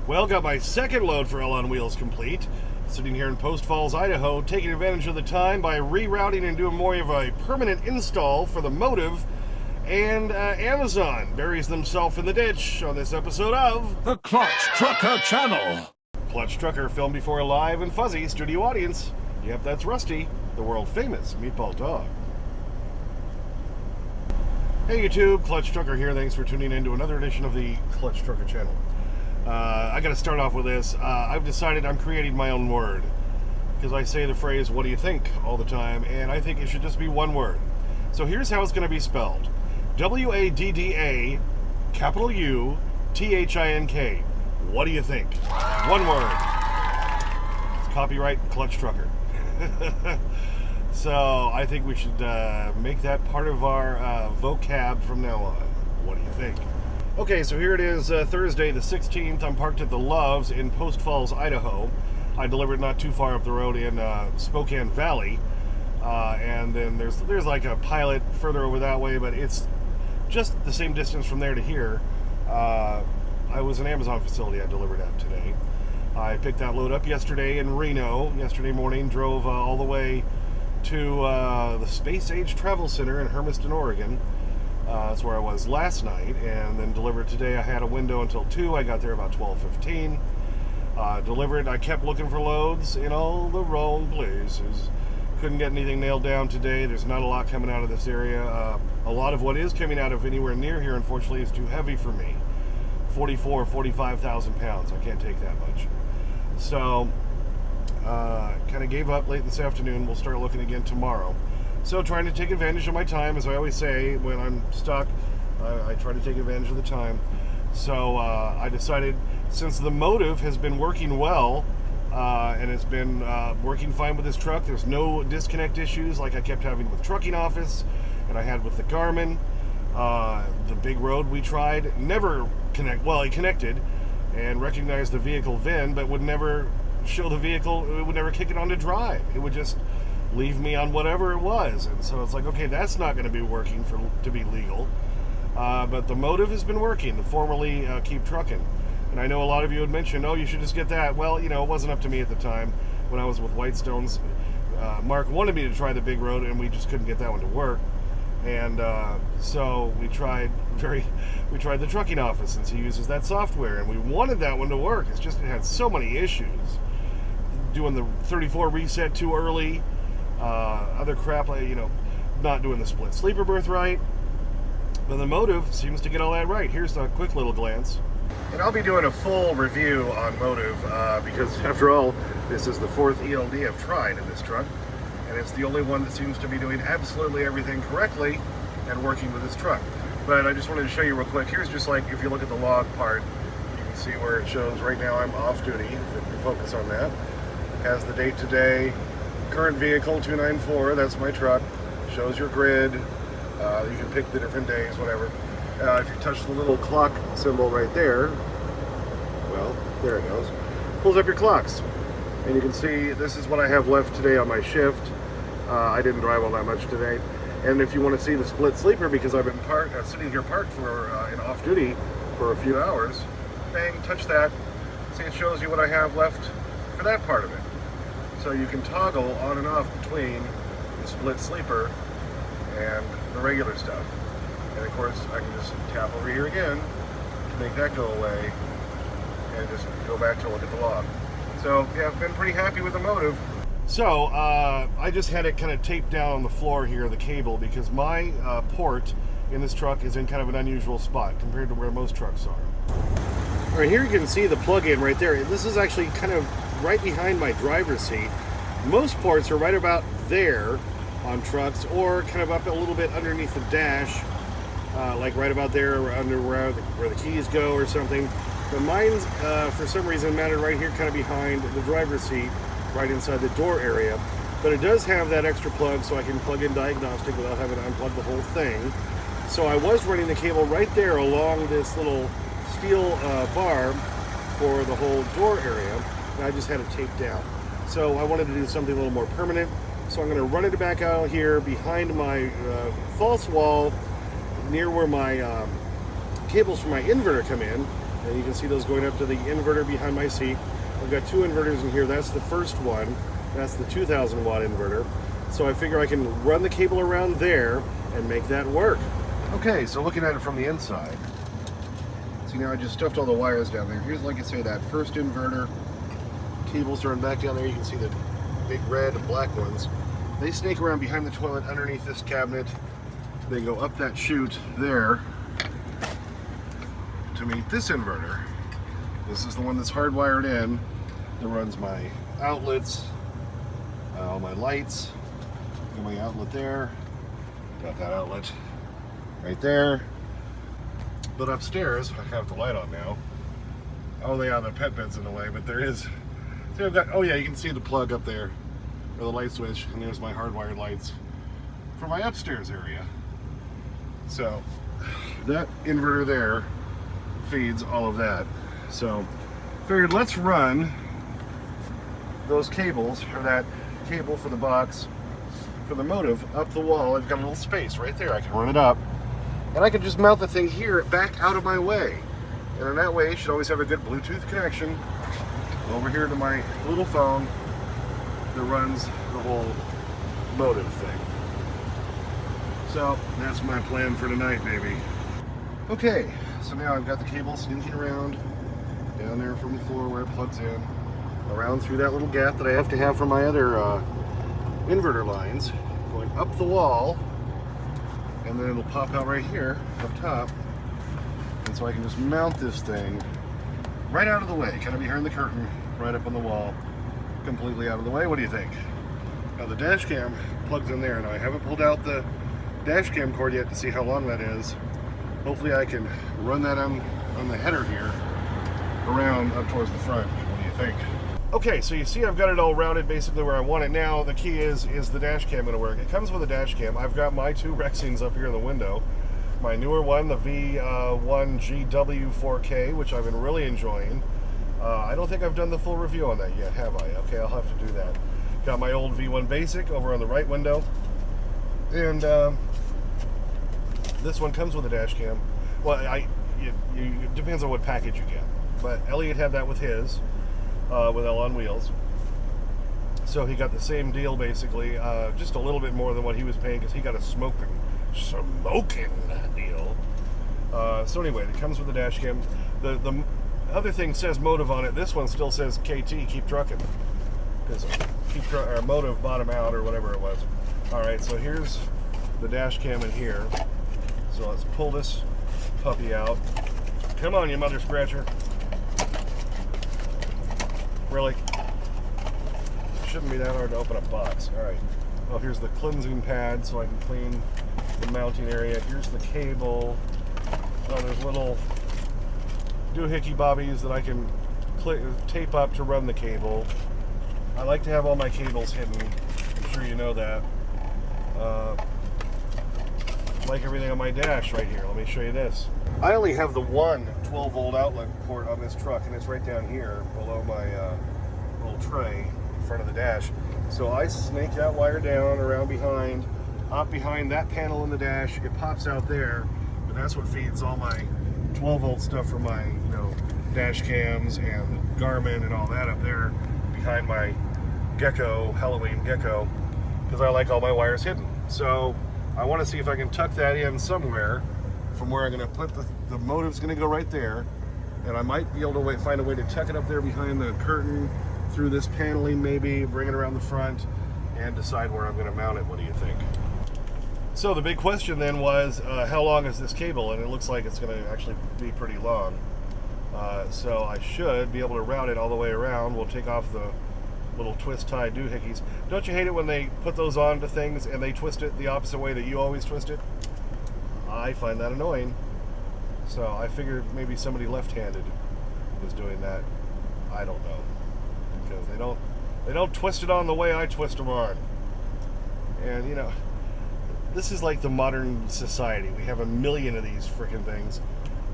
Well, got my second load for L on Wheels complete. Sitting here in Post Falls, Idaho, taking advantage of the time by rerouting and doing more of a permanent install for the Motive. And Amazon buries themselves in the ditch on this episode of The Clutch Trucker Channel. Clutch Trucker, filmed before a live and fuzzy studio audience. Yep, that's Rusty, the world-famous meatball dog. Hey YouTube, Clutch Trucker here. Thanks for tuning in to another edition of the Clutch Trucker Channel. I got to start off with this. I've decided I'm creating my own word because I say the phrase, what do you think, all the time, and I think it should just be one word. So here's how it's going to be spelled. W-A-D-D-A, capital U, T-H-I-N-K. What do you think? One word. It's copyright Clutch Trucker. So I think we should make that part of our vocab from now on. What do you think? Okay, so here it is, Thursday the 16th. I'm parked at the Loves in Post Falls, Idaho. I delivered not too far up the road in Spokane Valley. And then there's like a pilot further over that way, but it's just the same distance from there to here. I was an Amazon facility I delivered at today. I picked that load up yesterday in Reno. Yesterday morning, drove all the way to the Space Age Travel Center in Hermiston, Oregon. That's where I was last night, and then delivered today. I had a window until 2. I got there about 12:15. Delivered. I kept looking for loads in all the wrong places. Couldn't get anything nailed down today. There's not a lot coming out of this area. A lot of what is coming out of anywhere near here, unfortunately, is too heavy for me. 45,000 pounds. I can't take that much. So, kind of gave up late this afternoon. We'll start looking again tomorrow. So trying to take advantage of my time, as I always say, when I'm stuck, I try to take advantage of the time. So I decided, since the Motive has been working well, and it's been working fine with this truck, there's no disconnect issues like I kept having with Trucking Office, and I had with the Garmin. The big road we tried, never connect, well, it connected, and recognized the vehicle VIN, but would never show the vehicle, it would never kick it on to drive. It would just leave me on whatever it was, and so it's like, okay, that's not going to be working to be legal. But the Motive has been working, formerly Keep Trucking, and I know a lot of you had mentioned, oh, you should just get that. Well, you know, it wasn't up to me at the time when I was with Whitestones. Mark wanted me to try the big road, and we just couldn't get that one to work, and so we tried the Trucking Office, since he uses that software, and we wanted that one to work. It's just it had so many issues, doing the 34 reset too early. Other crap, like, you know, not doing the split sleeper berth right. But the Motive seems to get all that right. Here's a quick little glance. And I'll be doing a full review on Motive because, after all, this is the 4th ELD I've tried in this truck. And it's the only one that seems to be doing absolutely everything correctly and working with this truck. But I just wanted to show you real quick. Here's just like, if you look at the log part, you can see where it shows right now I'm off duty. If you focus on that. Has the date today. Current vehicle 294, that's my truck. Shows your grid. You can pick the different days, whatever. If you touch the little clock symbol right there, well, there it goes. Pulls up your clocks. And you can see this is what I have left today on my shift. I didn't drive all that much today. And if you want to see the split sleeper, because I've been sitting here parked for in off duty for a few hours, bang, touch that. See, it shows you what I have left for that part of it. So you can toggle on and off between the split sleeper and the regular stuff. And of course, I can just tap over here again to make that go away and just go back to look at the log. So yeah, I've been pretty happy with the Motive. So I just had it kind of taped down on the floor here, the cable, because my port in this truck is in kind of an unusual spot compared to where most trucks are. All right, here you can see the plug-in right there. This is actually kind of right behind my driver's seat. Most ports are right about there on trucks, or kind of up a little bit underneath the dash, like right about there, or under where the keys go or something. But mine's, for some reason, mounted right here, kind of behind the driver's seat, right inside the door area. But it does have that extra plug, so I can plug in diagnostic without having to unplug the whole thing. So I was running the cable right there along this little steel bar for the whole door area, and I just had it taped down. So I wanted to do something a little more permanent, so I'm going to run it back out here behind my false wall, near where my cables for my inverter come in, And you can see those going up to the inverter behind my seat. I've got 2 inverters in here. That's the first one. That's the 2,000 watt inverter. So I figure I can run the cable around there and make that work. Okay, so looking at it from the inside. See, now I just stuffed all the wires down there. Here's, like I say, that first inverter. Cables run back down there. You can see the big red and black ones. They snake around behind the toilet underneath this cabinet. They go up that chute there to meet this inverter. This is the one that's hardwired in that runs my outlets, all my lights. Got my outlet there. Got that outlet right there. But upstairs, I have the light on now. Oh yeah, the pet bed's in the way, but there is. See, I've got. Oh yeah, you can see the plug up there, or the light switch, and there's my hardwired lights for my upstairs area. So that inverter there feeds all of that. So figured let's run those cables, or that cable for the box for the motive up the wall. I've got a little space right there. I can run it up, and I can just mount the thing here back out of my way. And in that way, it should always have a good Bluetooth connection over here to my little phone that runs the whole motive thing. So that's my plan for tonight, baby. Okay, so now I've got the cable sneaking around down there from the floor where it plugs in, around through that little gap that I have to have for my other inverter lines, going up the wall, and then it'll pop out right here up top. And so I can just mount this thing right out of the way, kind of behind the curtain, right up on the wall, completely out of the way. What do you think? Now the dash cam plugs in there. Now I haven't pulled out the dash cam cord yet to see how long that is. Hopefully I can run that on the header here around up towards the front. What do you think? Okay, so you see I've got it all routed basically where I want it now. The key is the dash cam going to work? It comes with a dash cam. I've got my 2 Rexings up here in the window. My newer one, the V1GW 4K, which I've been really enjoying. I don't think I've done the full review on that yet, have I? Okay, I'll have to do that. Got my old V1 Basic over on the right window. And this one comes with a dash cam. Well, it depends on what package you get. But Elliot had that with his, with L on Wheels. So he got the same deal basically, just a little bit more than what he was paying because he got a smoking deal. So anyway, it comes with a dash cam. The other thing says motive on it. This one still says KT, keep trucking. Because or motive bottom out or whatever it was. Alright, so here's the dash cam in here. So let's pull this puppy out. Come on, you mother scratcher. Really? Shouldn't be that hard to open a box. Alright. Well, here's the cleansing pad so I can clean the mounting area. Here's the cable. Oh, there's little doohickey bobbies that I can tape up to run the cable. I like to have all my cables hidden. I'm sure you know that. Like everything on my dash right here. Let me show you this. I only have the one 12-volt outlet port on this truck, and it's right down here below my little tray in front of the dash. So I snake that wire down around behind, up behind that panel in the dash. It pops out there, and that's what feeds all my 12-volt stuff for my, dash cams and the Garmin and all that up there behind my Gecko, Halloween Gecko, because I like all my wires hidden. So I want to see if I can tuck that in somewhere from where I'm going to put the motive's going to go right there, and I might be able to find a way to tuck it up there behind the curtain through this paneling, maybe bring it around the front and decide where I'm going to mount it. What do you think? So the big question then was, how long is this cable? And it looks like it's going to actually be pretty long. So I should be able to route it all the way around. We'll take off the little twist tie doohickeys. Don't you hate it when they put those on to things and they twist it the opposite way that you always twist it? I find that annoying. So I figured maybe somebody left-handed was doing that. I don't know, because they don't twist it on the way I twist them on. And this is like the modern society. We have a million of these freaking things.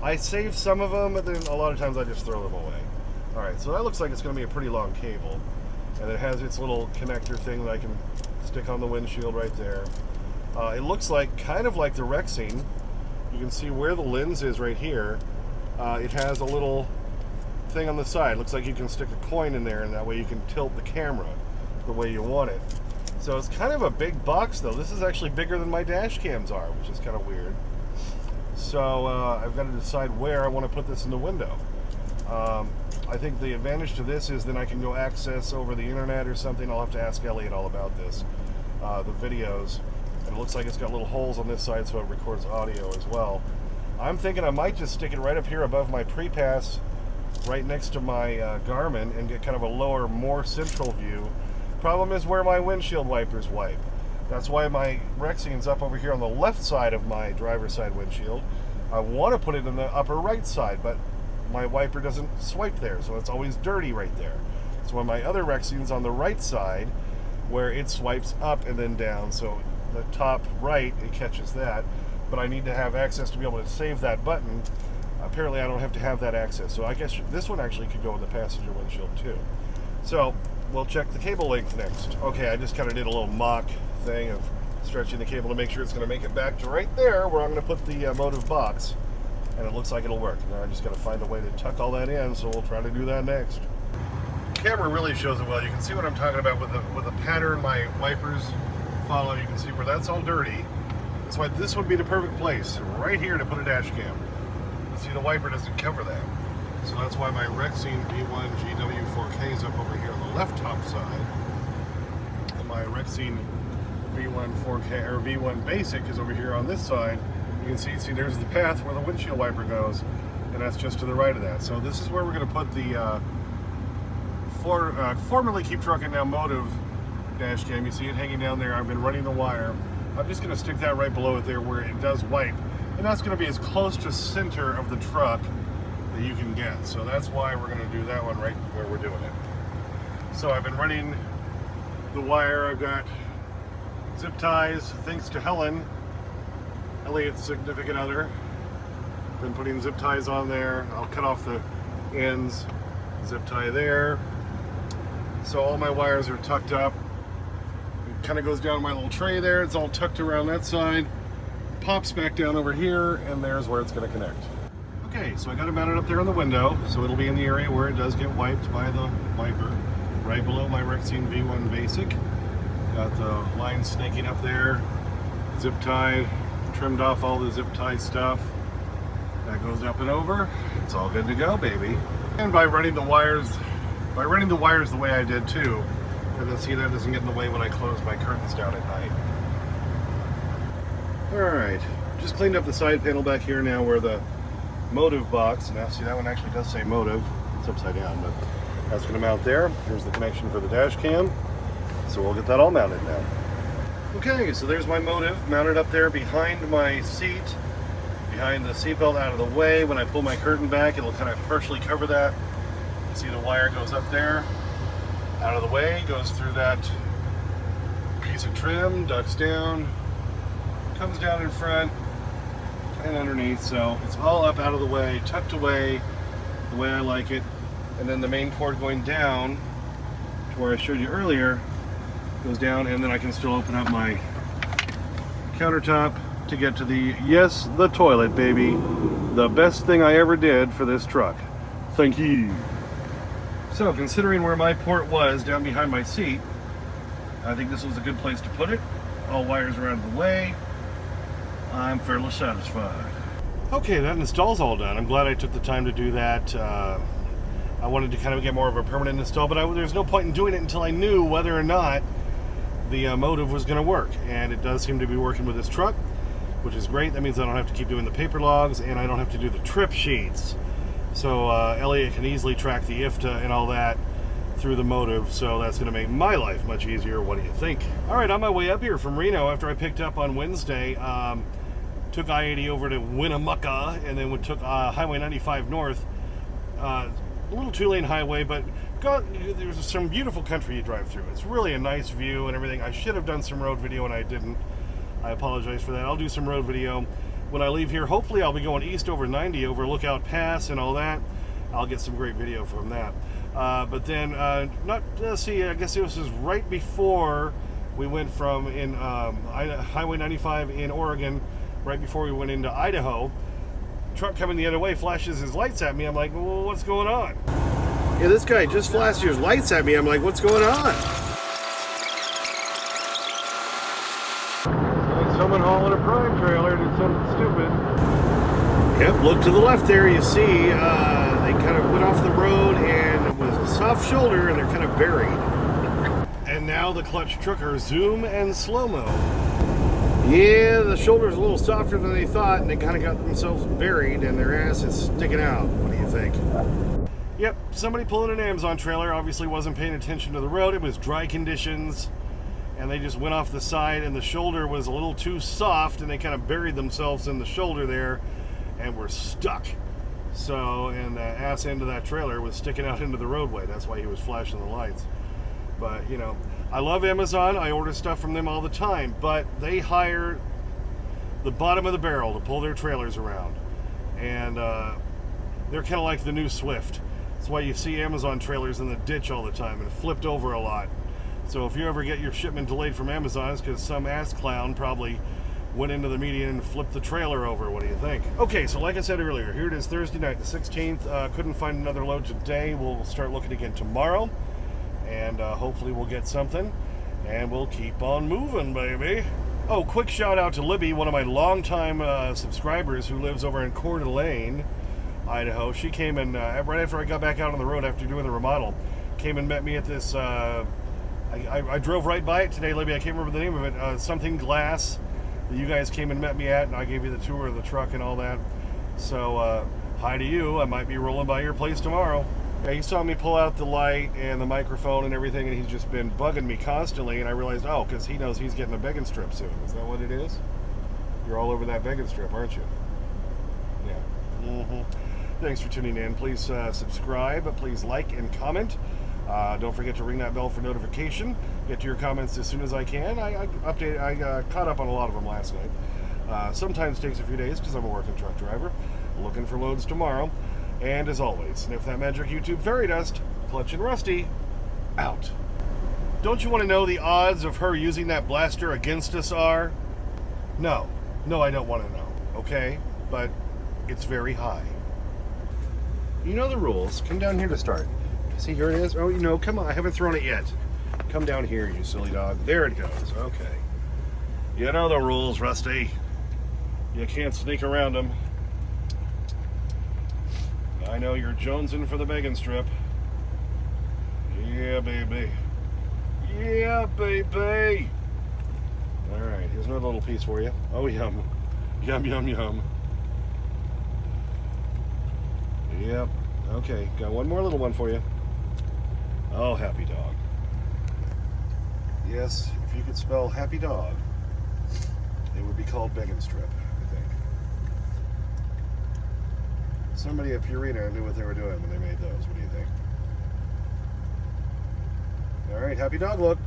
I save some of them, but then a lot of times I just throw them away. All right, so that looks like it's going to be a pretty long cable. And it has its little connector thing that I can stick on the windshield right there. It looks like, kind of like the Rexing. You can see where the lens is right here. it has a little thing on the side. Looks like you can stick a coin in there, and that way you can tilt the camera the way you want it. So it's kind of a big box, though. This is actually bigger than my dash cams are, which is kind of weird. So I've got to decide where I want to put this in the window. I think the advantage to this is then I can go access over the internet or something. I'll have to ask Elliot all about this, the videos. And it looks like it's got little holes on this side so it records audio as well. I'm thinking I might just stick it right up here above my pre-pass, right next to my Garmin, and get kind of a lower, more central view. Problem is where my windshield wipers wipe. That's why my Rexine's up over here on the left side of my driver's side windshield. I want to put it in the upper right side, but my wiper doesn't swipe there, so it's always dirty right there. So when my other Rexine's on the right side, where it swipes up and then down, so the top right, it catches that. But I need to have access to be able to save that button. Apparently I don't have to have that access, so I guess this one actually could go in the passenger windshield too. So we'll check the cable length next. Okay, I just kind of did a little mock thing of stretching the cable to make sure it's going to make it back to right there where I'm going to put the motive box, and it looks like it'll work. Now I just got to find a way to tuck all that in, so we'll try to do that next. The camera really shows it well. You can see what I'm talking about with the pattern my wipers follow. You can see where that's all dirty. That's why this would be the perfect place, right here, to put a dash cam. You see the wiper doesn't cover that. So that's why my Rexine V1 GW4K is up over here on the left top side. And my Rexine V1 4K or V1 Basic is over here on this side. You can see there's the path where the windshield wiper goes, and that's just to the right of that. So this is where we're going to put the formerly Keep Truckin' Now Motive dash cam. You see it hanging down there. I've been running the wire. I'm just going to stick that right below it there where it does wipe, and that's going to be as close to center of the truck that you can get. So that's why we're going to do that one right where we're doing it. So I've been running the wire. I've got zip ties, thanks to Helen, Elliot's significant other. Been putting zip ties on there. I'll cut off the ends, zip tie there. So all my wires are tucked up. It kind of goes down my little tray there. It's all tucked around that side. Pops back down over here, and there's where it's going to connect. Okay, so I got it mounted up there on the window, so it'll be in the area where it does get wiped by the wiper, right below my Rexine V1 Basic. Got the line snaking up there, zip tied, trimmed off all the zip tie stuff. That goes up and over. It's all good to go, baby. And by running the wires the way I did too, and then see that doesn't get in the way when I close my curtains down at night. Alright, just cleaned up the side panel back here now where the motive box, now see that one actually does say motive, it's upside down, but that's going to mount there. Here's the connection for the dash cam, so we'll get that all mounted now. Okay, so there's my motive mounted up there behind my seat, behind the seatbelt out of the way. When I pull my curtain back, it'll kind of partially cover that. You see the wire goes up there, out of the way, goes through that piece of trim, ducks down, comes down in front and underneath, so it's all up out of the way, tucked away the way I like it. And then the main cord going down to where I showed you earlier goes down, and then I can still open up my countertop to get to the toilet, baby. The best thing I ever did for this truck. Thank you. So considering where my port was down behind my seat, I think this was a good place to put it. All wires are out of the way. I'm fairly satisfied. Okay, that install's all done. I'm glad I took the time to do that. I wanted to kind of get more of a permanent install, but there's no point in doing it until I knew whether or not the motive was going to work. And it does seem to be working with this truck, which is great. That means I don't have to keep doing the paper logs, and I don't have to do the trip sheets. So Elliot can easily track the IFTA and all that through the motive, so that's going to make my life much easier. What do you think? All right, on my way up here from Reno, after I picked up on Wednesday, took I-80 over to Winnemucca, and then took Highway 95 north. A little two-lane highway, but there's some beautiful country you drive through. It's really a nice view and everything. I should have done some road video and I didn't. I apologize for that. I'll do some road video when I leave here. Hopefully I'll be going east over 90 over Lookout Pass and all that. I'll get some great video from that. But then, let's see, I guess it was right before we went from Highway 95 in Oregon, right before we went into Idaho. truck coming the other way flashes his lights at me. I'm like, well, what's going on? Yeah, this guy just flashed his lights at me. I'm like, what's going on? Like someone hauling a prime trailer did something stupid. Yep, look to the left there. You see, they kind of went off the road and it was a soft shoulder and they're kind of buried. And now the clutch trucker zoom and slow-mo. Yeah, the shoulder's a little softer than they thought and they kind of got themselves buried and their ass is sticking out. What do you think? Yep, somebody pulling an Amazon trailer obviously wasn't paying attention to the road. It was dry conditions and they just went off the side and the shoulder was a little too soft and they kind of buried themselves in the shoulder there and were stuck. So, and the ass end of that trailer was sticking out into the roadway. That's why he was flashing the lights. But, you know, I love Amazon. I order stuff from them all the time. But they hire the bottom of the barrel to pull their trailers around. And they're kind of like the new Swift. That's why you see Amazon trailers in the ditch all the time and flipped over a lot. So if you ever get your shipment delayed from Amazon, it's because some ass clown probably went into the median and flipped the trailer over. What do you think? Okay, so like I said earlier, here it is Thursday night, the 16th. Couldn't find another load today. We'll start looking again tomorrow. And hopefully we'll get something. And we'll keep on moving, baby. Oh, quick shout out to Libby, one of my longtime subscribers who lives over in Coeur d'Alene, Idaho. She came in right after I got back out on the road after doing the remodel. Came and met me at this, I drove right by it today, Libby. I can't remember the name of it. Something Glass that you guys came and met me at, and I gave you the tour of the truck and all that. So, hi to you. I might be rolling by your place tomorrow. Yeah, he saw me pull out the light and the microphone and everything, and he's just been bugging me constantly, and I realized, oh, because he knows he's getting a begging strip soon. Is that what it is? You're all over that begging strip, aren't you? Yeah. Mm-hmm. Thanks for tuning in. Please subscribe. Please like and comment. Don't forget to ring that bell for notification. Get to your comments as soon as I can. I caught up on a lot of them last night. Sometimes takes a few days because I'm a working truck driver. Looking for loads tomorrow. And as always, sniff that magic YouTube fairy dust. Clutch and Rusty, out. Don't you want to know the odds of her using that blaster against us are? No, I don't want to know, okay? But it's very high. You know the rules. Come down here to start. See, here it is. Oh, you know, come on. I haven't thrown it yet. Come down here, you silly dog. There it goes. Okay. You know the rules, Rusty. You can't sneak around them. I know you're jonesing for the begging strip. Yeah, baby. Yeah, baby. All right, here's another little piece for you. Oh, yum. Yum, yum, yum. Yep. Okay, got one more little one for you. Oh, happy dog. Yes, if you could spell happy dog, it would be called begging strip, I think. Somebody at Purina knew what they were doing when they made those. What do you think? All right, happy dog look.